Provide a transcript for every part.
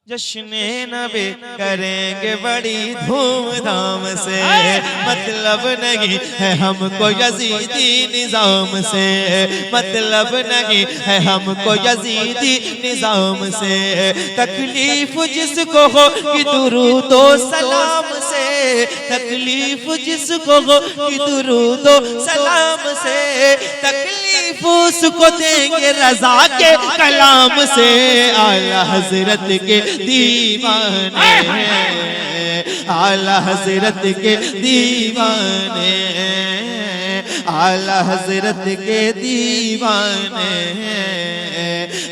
जश्ने नबी करेंगे बड़ी धूमधाम से, मतलब नहीं है हमको यजीदी निजाम से, मतलब नहीं है हमको यजीदी निजाम से। तकलीफ जिसको हो कि दुरूदो सलाम से, तकलीफ जिसको हो कि दुरूदो सलाम से, तकलीफ उसको देंगे रजा के कलाम से। आला हजरत के दीवाने, आला हजरत के दीवाने, आला हजरत के दीवाने,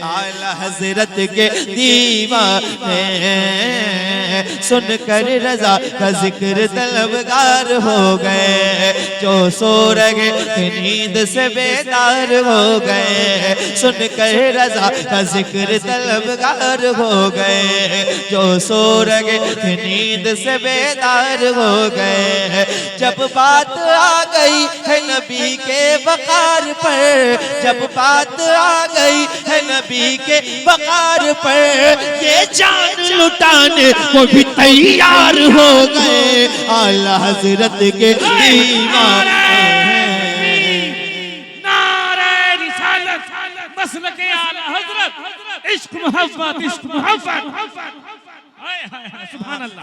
आला हजरत के दीवाने। सुनकर रजा का जिक्र तलबगार हो गए, जो सो रहे नींद से बेदार हो गए। सुनकर रजा का जिक्र तलबगार हो गए, जो सो रहे नींद से बेदार हो गए। जब बात आ गई है नबी के वक़ार पर, जब बात आ गई है नबी के वक़ार पर, ये जान लुटाने को भी तैयार हो गए। आला हजरत के दीवाने, नारे रिसालत, मसलके आला हजरत, इश्क मोहब्बत, इश्क मोहब्बत।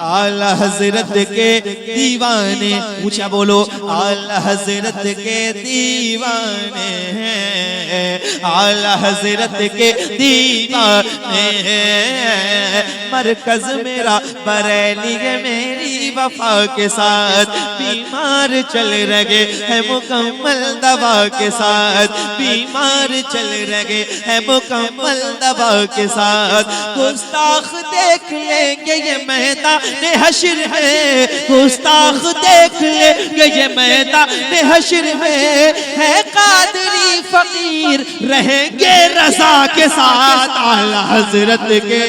आला हजरत के दीवाने, ऊंचा बोलो, आला हजरत के दीवाने, आला हजरत के दीवाने। मरकज मेरा बरेली है मेरी वफा के साथ, बीमार चल रहे हैं मुकम्मल दवा के साथ, बीमार चल रहे हैं मुकम्मल दवा के साथ। गुस्ताख देख लेंगे ये मैदान हश्र है, गुस्ताख देख लेंगे ये मैदान हश्र में। है कादरी फकीर रहेंगे रजा के साथ। आला हजरत के,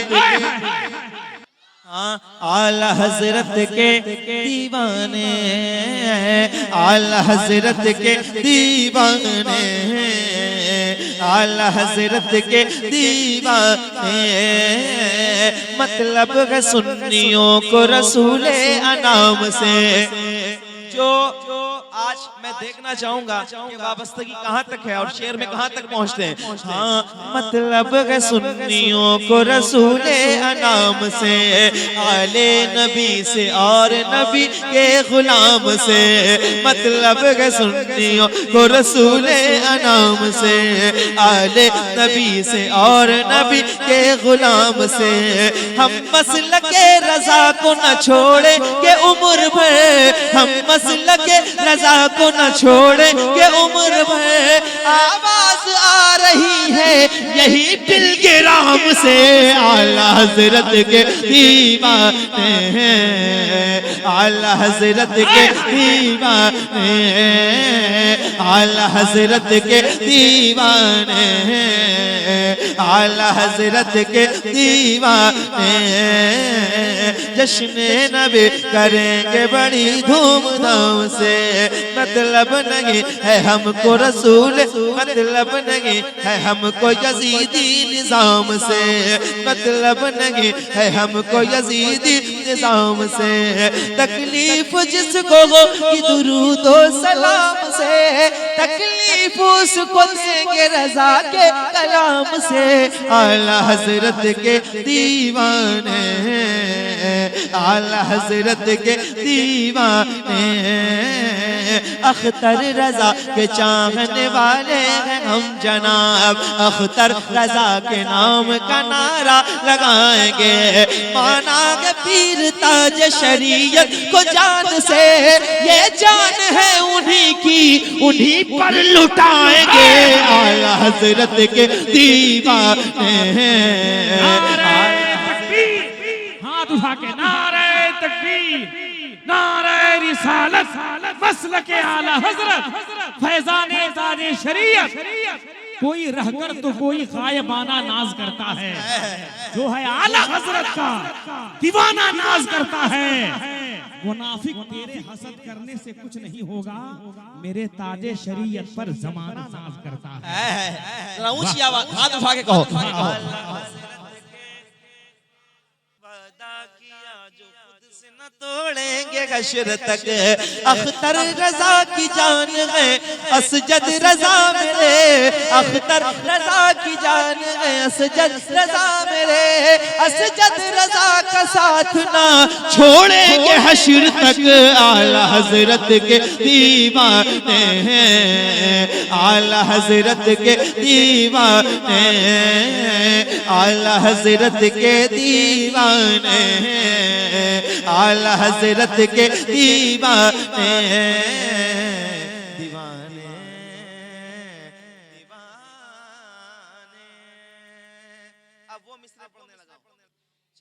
आला हजरत के दीवाने, आला हजरत के दीवाने, आला हजरत के दीवाने। मतलब है सुन्नियों को रसूले अनाम से। जो आज मैं देखना चाहूंगा कि वाबस्तगी कहाँ तक है और शेर में कहाँ तक पहुँचते हैं। हाँ, मतलब है सुन्नियों को रसूले अनाम से, आले नबी से और नबी के गुलाम से। मतलब है सुन्नियों को रसूले अनाम से, आले नबी से और नबी के गुलाम से। हम मसलके रजा को न छोड़े के उम्र भर, हम मसलके रजा को न छोड़े के उम्र भर। आवाज आ रही है यही पिलग्राम से। आला हजरत के दीवाने, आला हजरत के दीवाने, आला हजरत के दीवाने, आला हजरत के दीवाने। जश्न नबी करेंगे बड़ी धूमधाम से, मतलब नहीं है हमको रसूल, मतलब नहीं है हमको यजीदी निजाम से, मतलब नहीं है हमको यजीदी निजाम से। तकलीफ जिसको हो कि दुरूदो सलाम से, तकलीफ उसको देंगे रजा के कलाम से। आला हजरत के दीवाने, आला हजरत के दीवाने। अख्तर रजा के चाहने वाले हैं हम जनाब, अख्तर रजा के नाम का नारा लगाएंगे। मानागे पीर ताज शरीयत को जान से, ये जान है उन्हीं की, उन्हीं पर लुटाएंगे। आला हजरत के दीवाने, हाथ उठा के नारे तकबीर, नारे रिसालत, मसलके आला हजरत, फैजाने ताजे शरीयत। कोई रहकर तो कोई गायबाना नाज करता है, जो है आला हजरत का दीवाना नाज करता है। मुनाफिक तेरे हसद करने से कुछ नहीं होगा, मेरे ताजे शरीयत पर जमाना नाज करता है। ऊंची आवाज हाथ उठा के कहो। न तोड़ेंगे हश्र तक अख्तर रजा की जान है असजद रजा मेरे अख्तर रजा की जान है असजद रजा मेरे असजद रजा का साथ ना छोड़ेंगे हश्र तक आला हजरत के दीवाने हैं आला हजरत के दीवाने आला हजरत के दीवाने आला हजरत के दीवाने दीवाने दीवाने। अब वो मिसरे पढ़ने लगा।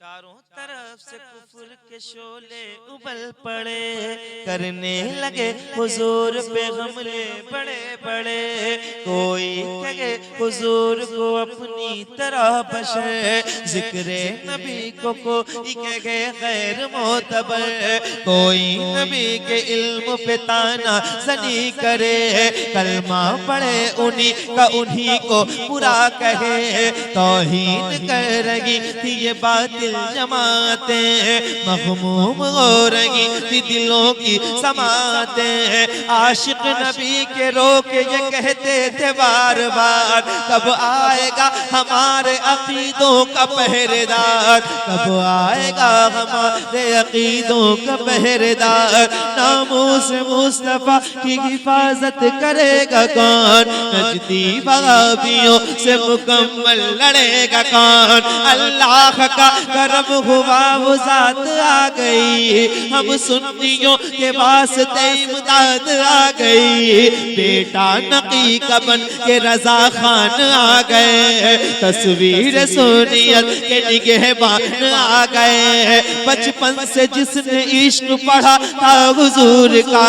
चारों तरफ से कुफर के शोले उबल पड़े करने लगे हुजूर पे हमले बड़े बड़े कोई कहे हुजूर को अपनी तरह बशर जिक्रे नबी को कहे गैर मोतबर कोई नबी के इल्म पे ताना सनी करे कलमा पढ़े उन्हीं को बुरा कहे तौहीन कर रही थी ये बातिल जमातें मखमूम हो रही थी दिलों की समातें आशिक नबी के रोके ये कहते थे बार बार कब आएगा हमारे अकीदों का पहरेदार कब आएगा हमारे अकीदों का पहरेदार नामों से मुस्तफा की हिफाजत करेगा कौन नजदी वहाबियों से मुकम्मल लड़ेगा कौन अल्लाह का करम हुआ वो जात आ गई हम सुन्नियों के वास्ते इमदाद आ गई बेटा नकी का बन के रजा खान आ गए तस्वीर सोनियत के निगहबान आ गए बचपन से जिसने इश्क पढ़ा था हुजूर का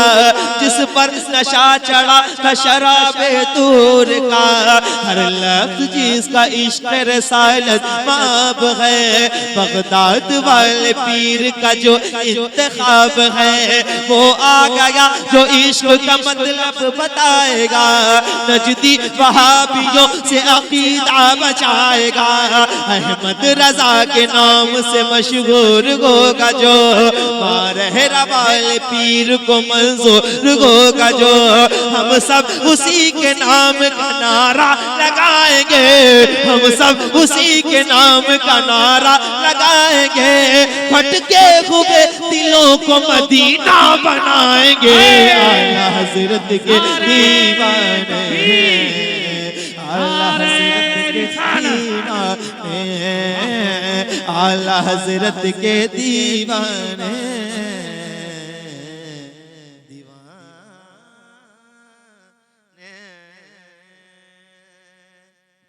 जिस पर नशा चढ़ा था शराबे तूर का हर लफ्ज जिसका इश्क रसालत माब है बगदाद वाले पीर का जो इंतखाब है वो आ गया जो इश्क का मतलब बताएगा नजदी वहाबियों से अकीदा बचाएगा अहमद रजा के नाम से मशहूर होगा जो बारहरा वाले पीर को मंजूर होगा जो हम सब उसी के नाम का नारा लगाएंगे हम सब उसी के नाम का नारा लगाएंगे भटके हुए दिलों को मदीना बनाएंगे आला हजरत के दीवाने आला हजरत के दीवाने आला हजरत के दीवाने